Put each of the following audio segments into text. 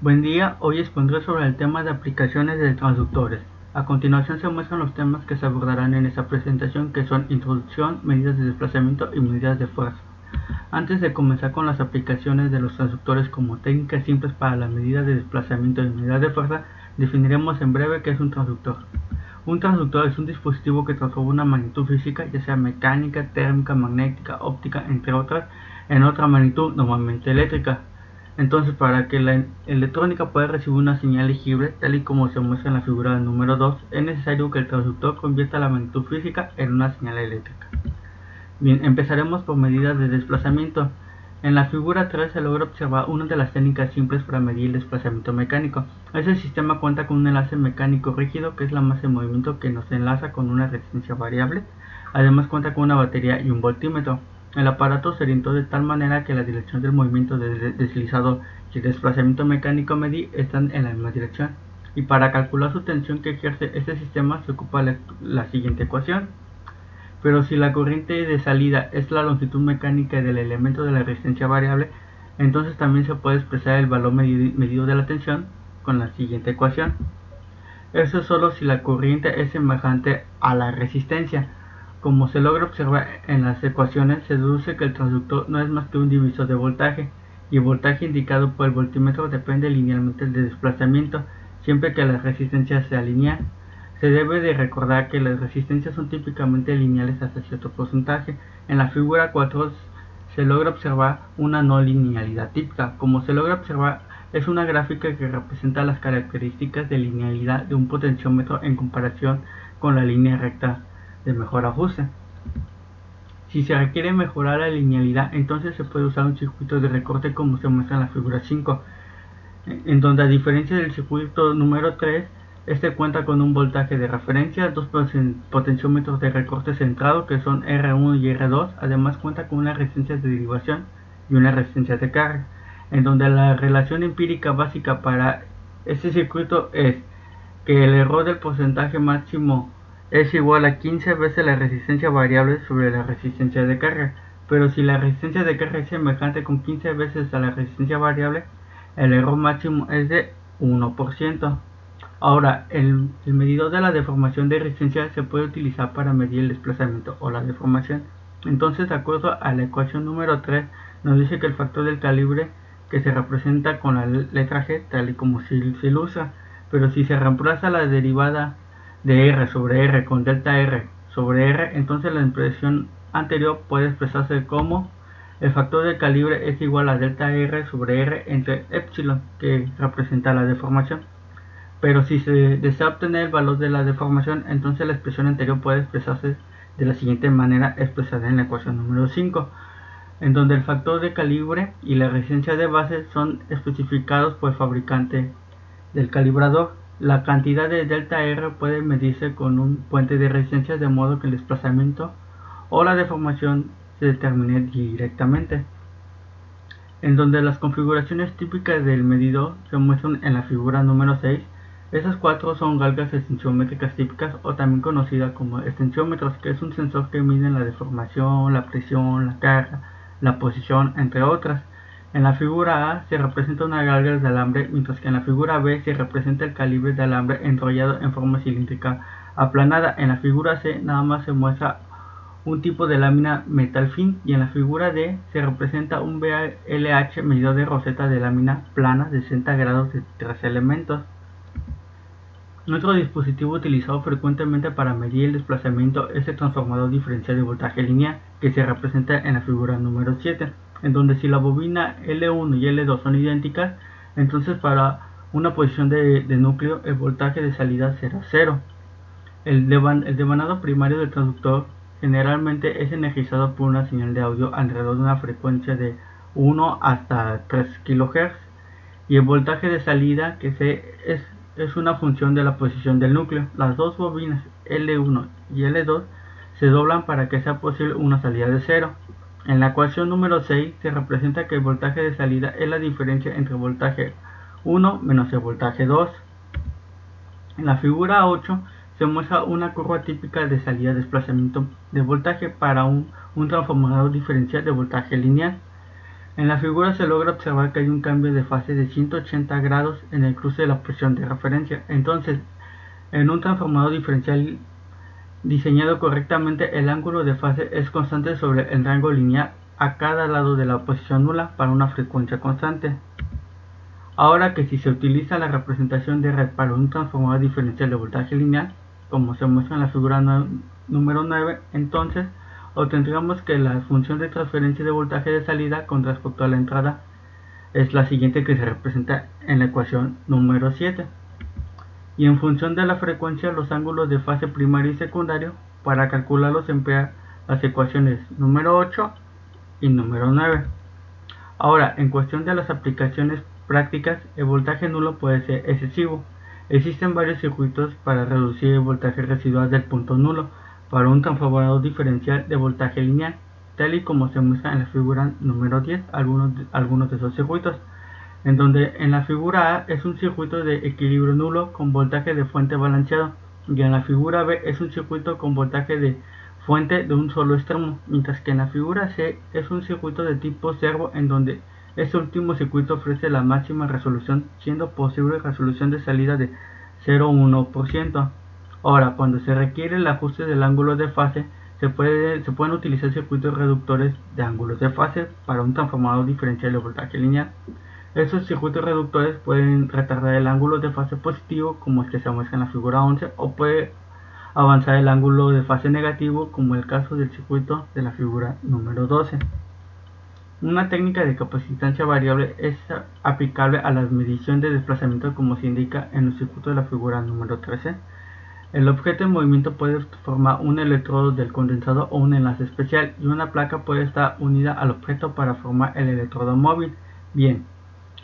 Buen día, hoy expondré sobre el tema de aplicaciones de transductores. A continuación se muestran los temas que se abordarán en esta presentación, que son introducción, medidas de desplazamiento y medidas de fuerza. Antes de comenzar con las aplicaciones de los transductores como técnicas simples para la medida de desplazamiento y medidas de fuerza, definiremos en breve qué es un transductor. Un transductor es un dispositivo que transforma una magnitud física, ya sea mecánica, térmica, magnética, óptica, entre otras, en otra magnitud, normalmente eléctrica. Entonces, para que la electrónica pueda recibir una señal legible, tal y como se muestra en la figura número 2, es necesario que el transductor convierta la magnitud física en una señal eléctrica. Bien, empezaremos por medidas de desplazamiento. En la figura 3 se logra observar una de las técnicas simples para medir el desplazamiento mecánico. Este sistema cuenta con un enlace mecánico rígido, que es la masa en movimiento que nos enlaza con una resistencia variable. Además cuenta con una batería y un voltímetro. El aparato se orientó de tal manera que la dirección del movimiento deslizador y el desplazamiento mecánico medir están en la misma dirección. Y para calcular su tensión que ejerce este sistema se ocupa la siguiente ecuación. Pero si la corriente de salida es la longitud mecánica del elemento de la resistencia variable, entonces también se puede expresar el valor medido de la tensión con la siguiente ecuación. Eso es solo si la corriente es semejante a la resistencia. Como se logra observar en las ecuaciones, se deduce que el transductor no es más que un divisor de voltaje, y el voltaje indicado por el voltímetro depende linealmente del desplazamiento, siempre que la resistencia sea lineal. Se debe de recordar que las resistencias son típicamente lineales hasta cierto porcentaje. En la figura 4 se logra observar una no linealidad típica. Como se logra observar, es una gráfica que representa las características de linealidad de un potenciómetro en comparación con la línea recta de mejor ajuste. Si se requiere mejorar la linealidad, entonces se puede usar un circuito de recorte como se muestra en la figura 5, en donde, a diferencia del circuito número 3, este cuenta con un voltaje de referencia, dos potenciómetros de recorte centrado que son R1 y R2, además cuenta con una resistencia de derivación y una resistencia de carga, en donde la relación empírica básica para este circuito es que el error del porcentaje máximo es igual a 15 veces la resistencia variable sobre la resistencia de carga, pero si la resistencia de carga es semejante con 15 veces a la resistencia variable, el error máximo es de 1%. Ahora, el medidor de la deformación de resistencia se puede utilizar para medir el desplazamiento o la deformación. Entonces, de acuerdo a la ecuación número 3, nos dice que el factor del calibre, que se representa con la letra G, tal y como se ilustra, pero si se reemplaza la derivada de R sobre R con delta R sobre R, entonces la expresión anterior puede expresarse como el factor de calibre es igual a delta R sobre R entre epsilon, que representa la deformación. Pero si se desea obtener el valor de la deformación, entonces la expresión anterior puede expresarse de la siguiente manera expresada en la ecuación número 5, en donde el factor de calibre y la resistencia de base son especificados por el fabricante del calibrador. La cantidad de delta R puede medirse con un puente de resistencia, de modo que el desplazamiento o la deformación se determine directamente, en donde las configuraciones típicas del medidor se muestran en la figura número 6. Esas cuatro son galgas extensiómetras típicas, o también conocidas como extensiómetros, que es un sensor que mide la deformación, la presión, la carga, la posición, entre otras. En la figura A se representa una galga de alambre, mientras que en la figura B se representa el calibre de alambre enrollado en forma cilíndrica aplanada. En la figura C nada más se muestra un tipo de lámina metal fin, y en la figura D se representa un BLH medidor de roseta de lámina plana de 60 grados de 3 elementos. Otro dispositivo utilizado frecuentemente para medir el desplazamiento es el transformador diferencial de voltaje lineal, que se representa en la figura número 7, en donde si la bobina L1 y L2 son idénticas, entonces para una posición de núcleo el voltaje de salida será 0. El devanado primario del transductor generalmente es energizado por una señal de audio alrededor de una frecuencia de 1 hasta 3 kHz, y el voltaje de salida es una función de la posición del núcleo. Las dos bobinas L1 y L2 se doblan para que sea posible una salida de 0. En la ecuación número 6 se representa que el voltaje de salida es la diferencia entre el voltaje 1 menos el voltaje 2. En la figura 8 se muestra una curva típica de salida-desplazamiento de voltaje para un transformador diferencial de voltaje lineal. En la figura se logra observar que hay un cambio de fase de 180 grados en el cruce de la posición de referencia. Entonces, en un transformador diferencial diseñado correctamente, el ángulo de fase es constante sobre el rango lineal a cada lado de la posición nula para una frecuencia constante. Ahora que si se utiliza la representación de red para un transformador diferencial de voltaje lineal, como se muestra en la figura número 9, entonces obtendríamos que la función de transferencia de voltaje de salida con respecto a la entrada es la siguiente, que se representa en la ecuación número 7. Y en función de la frecuencia, los ángulos de fase primario y secundario. Para calcularlos se emplean las ecuaciones número 8 y número 9. Ahora, en cuestión de las aplicaciones prácticas, el voltaje nulo puede ser excesivo. Existen varios circuitos para reducir el voltaje residual del punto nulo para un transformador diferencial de voltaje lineal, tal y como se muestra en la figura número 10, algunos de esos circuitos, en donde en la figura A es un circuito de equilibrio nulo con voltaje de fuente balanceado, y en la figura B es un circuito con voltaje de fuente de un solo extremo, mientras que en la figura C es un circuito de tipo servo, en donde este último circuito ofrece la máxima resolución, siendo posible resolución de salida de 0,1%. Ahora, cuando se requiere el ajuste del ángulo de fase, se pueden utilizar circuitos reductores de ángulos de fase para un transformador diferencial de voltaje lineal. Estos circuitos reductores pueden retardar el ángulo de fase positivo, como el que se muestra en la figura 11, o puede avanzar el ángulo de fase negativo, como el caso del circuito de la figura número 12. Una técnica de capacitancia variable es aplicable a la medición de desplazamiento, como se indica en el circuito de la figura número 13. El objeto en movimiento puede formar un electrodo del condensador o un enlace especial, y una placa puede estar unida al objeto para formar el electrodo móvil. Bien,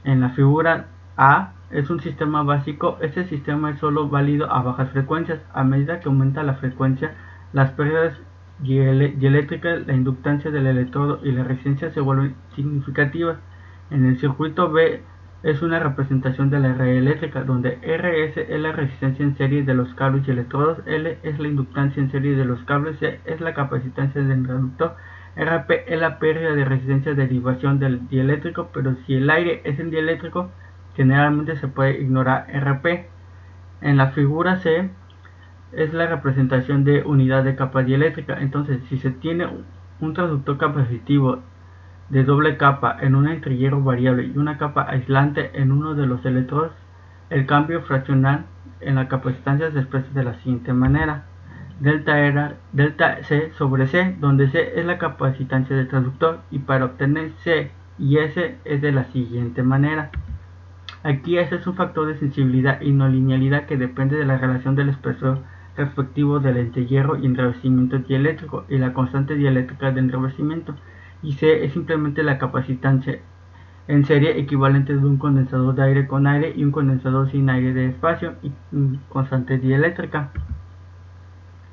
en la figura A es un sistema básico. Este sistema es solo válido a bajas frecuencias. A medida que aumenta la frecuencia, las pérdidas dieléctricas, la inductancia del electrodo y la resistencia se vuelven significativas. En el circuito B es una representación de la red eléctrica, donde Rs es la resistencia en serie de los cables y electrodos, L es la inductancia en serie de los cables, C es la capacitancia del reductor, Rp es la pérdida de resistencia de derivación del dieléctrico, pero si el aire es el dieléctrico, generalmente se puede ignorar Rp. En la figura C es la representación de unidad de capa dieléctrica. Entonces, si se tiene un transductor capacitivo de doble capa en un entrellero variable y una capa aislante en uno de los electrodos, el cambio fraccional en la capacitancia se expresa de la siguiente manera: delta C sobre C, donde C es la capacitancia del transductor, y para obtener C y S es de la siguiente manera. Aquí S es un factor de sensibilidad y no linealidad que depende de la relación del espesor respectivo del entrehierro y enrevesimiento dieléctrico y la constante dieléctrica del enrevesimiento, y C es simplemente la capacitancia en serie equivalente de un condensador de aire con aire y un condensador sin aire de espacio y constante dieléctrica.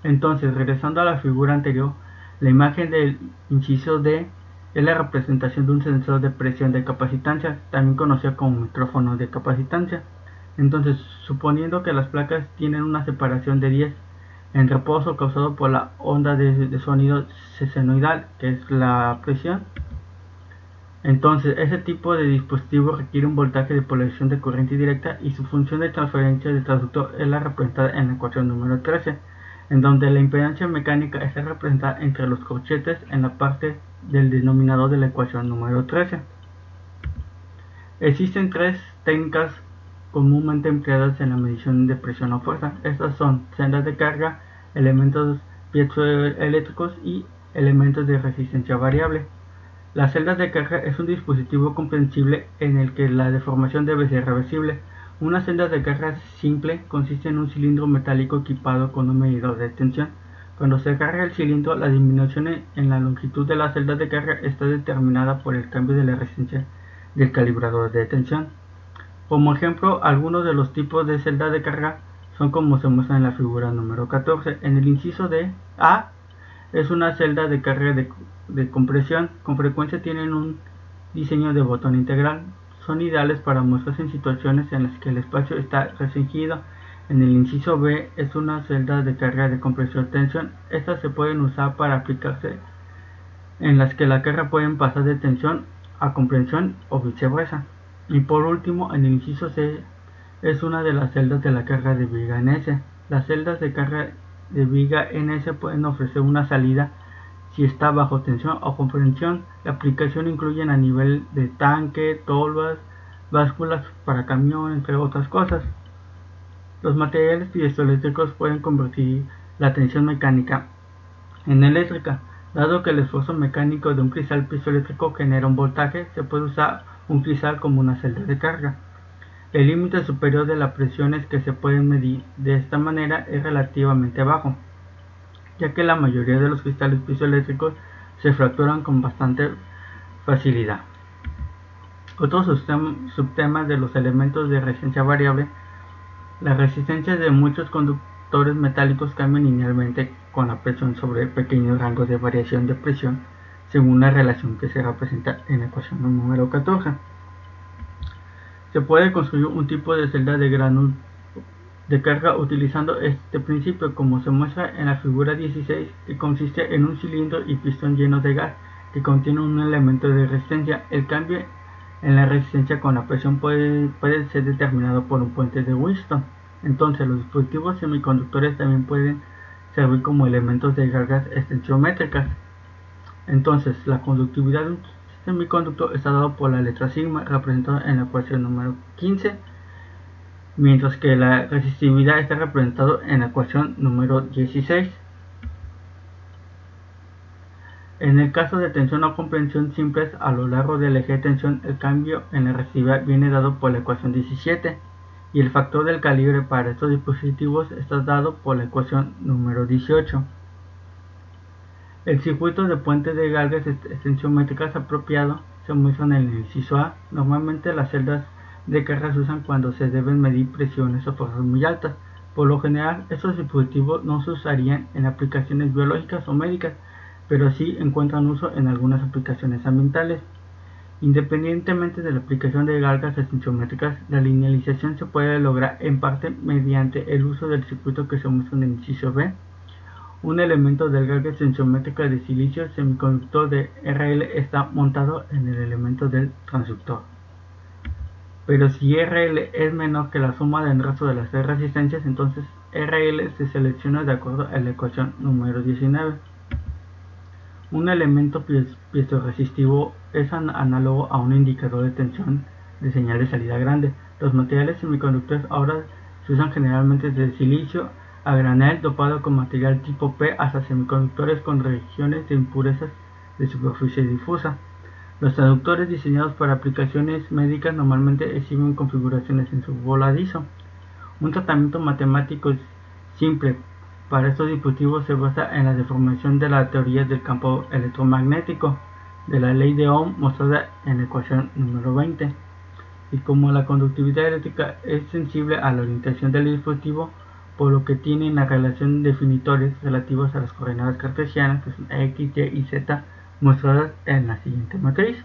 Entonces, regresando a la figura anterior, la imagen del inciso D es la representación de un sensor de presión de capacitancia, también conocido como micrófono de capacitancia. Entonces, suponiendo que las placas tienen una separación de 10 en reposo causado por la onda de sonido senoidal, que es la presión, entonces ese tipo de dispositivo requiere un voltaje de polarización de corriente directa, y su función de transferencia del transductor es la representada en la ecuación número 13, en donde la impedancia mecánica está representada entre los corchetes en la parte del denominador de la ecuación número 13. Existen tres técnicas comúnmente empleadas en la medición de presión o fuerza. Estas son sendas de carga, elementos piezoeléctricos y elementos de resistencia variable. Las celdas de carga es un dispositivo comprensible en el que la deformación debe ser reversible. Una celda de carga simple consiste en un cilindro metálico equipado con un medidor de tensión. Cuando se carga el cilindro, la disminución en la longitud de la celda de carga está determinada por el cambio de la resistencia del calibrador de tensión. Como ejemplo, algunos de los tipos de celda de carga son como se muestra en la figura número 14. En el inciso de A es una celda de carga de compresión. Con frecuencia tienen un diseño de botón integral. Son ideales para muestras en situaciones en las que el espacio está restringido. En el inciso B es una celda de carga de compresión-tensión. Estas se pueden usar para aplicarse en las que la carga puede pasar de tensión a comprensión o viceversa. Y por último, en el inciso C es una de las celdas de la carga de viga en S. Las celdas de carga de viga en S pueden ofrecer una salida si está bajo tensión o comprensión. La aplicación incluye a nivel de tanque, tolvas, básculas para camión, entre otras cosas. Los materiales piezoeléctricos pueden convertir la tensión mecánica en eléctrica. Dado que el esfuerzo mecánico de un cristal piezoeléctrico genera un voltaje, se puede usar un cristal como una celda de carga. El límite superior de las presiones que se pueden medir de esta manera es relativamente bajo, ya que la mayoría de los cristales piezoeléctricos se fracturan con bastante facilidad. Otros subtemas de los elementos de resistencia variable. Las resistencias de muchos conductores metálicos cambian linealmente con la presión sobre pequeños rangos de variación de presión según la relación que se representa en la ecuación número 14. Se puede construir un tipo de celda de granul de carga utilizando este principio, como se muestra en la figura 16, que consiste en un cilindro y pistón llenos de gas que contiene un elemento de resistencia. El cambio en la resistencia con la presión puede ser determinado por un puente de Wheatstone. Entonces, los dispositivos semiconductores también pueden servir como elementos de cargas extensiométricas. Entonces, la conductividad de un semiconductor está dado por la letra sigma, representada en la ecuación número 15, mientras que la resistividad está representada en la ecuación número 16. En el caso de tensión o comprensión simples a lo largo del eje de tensión, el cambio en la resistividad viene dado por la ecuación 17, y el factor del calibre para estos dispositivos está dado por la ecuación número 18. El circuito de puente de cargas extensiométricas apropiado se muestra en el inciso A. Normalmente las celdas de carga se usan cuando se deben medir presiones o fuerzas muy altas. Por lo general, estos dispositivos no se usarían en aplicaciones biológicas o médicas, pero sí encuentran uso en algunas aplicaciones ambientales. Independientemente de la aplicación de cargas extensiométricas, la linealización se puede lograr en parte mediante el uso del circuito que se muestra en el inciso B. Un elemento de carga extensiométrica de silicio semiconductor de RL está montado en el elemento del transductor. Pero si RL es menor que la suma del resto de las tres resistencias, entonces RL se selecciona de acuerdo a la ecuación número 19. Un elemento piezooresistivo es análogo a un indicador de tensión de señal de salida grande. Los materiales semiconductores ahora se usan generalmente desde silicio a granel dopado con material tipo P hasta semiconductores con regiones de impurezas de superficie difusa. Los transductores diseñados para aplicaciones médicas normalmente exhiben configuraciones en su voladizo. Un tratamiento matemático simple para estos dispositivos se basa en la deformación de la teoría del campo electromagnético de la ley de Ohm mostrada en la ecuación número 20. Y como la conductividad eléctrica es sensible a la orientación del dispositivo, por lo que tiene la relación definitores relativos a las coordenadas cartesianas, que son x, y y z, mostradas en la siguiente matriz.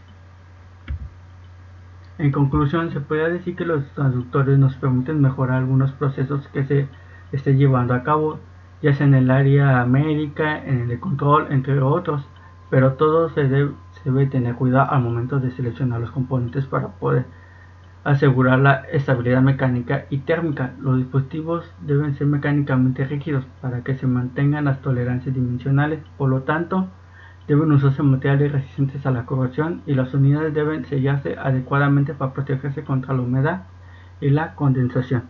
En conclusión, se puede decir que los transductores nos permiten mejorar algunos procesos que se estén llevando a cabo, ya sea en el área médica, en el de control, entre otros, pero todo se debe tener cuidado al momento de seleccionar los componentes para poder asegurar la estabilidad mecánica y térmica. Los dispositivos deben ser mecánicamente rígidos para que se mantengan las tolerancias dimensionales, por lo tanto, deben usarse materiales resistentes a la corrosión y las unidades deben sellarse adecuadamente para protegerse contra la humedad y la condensación.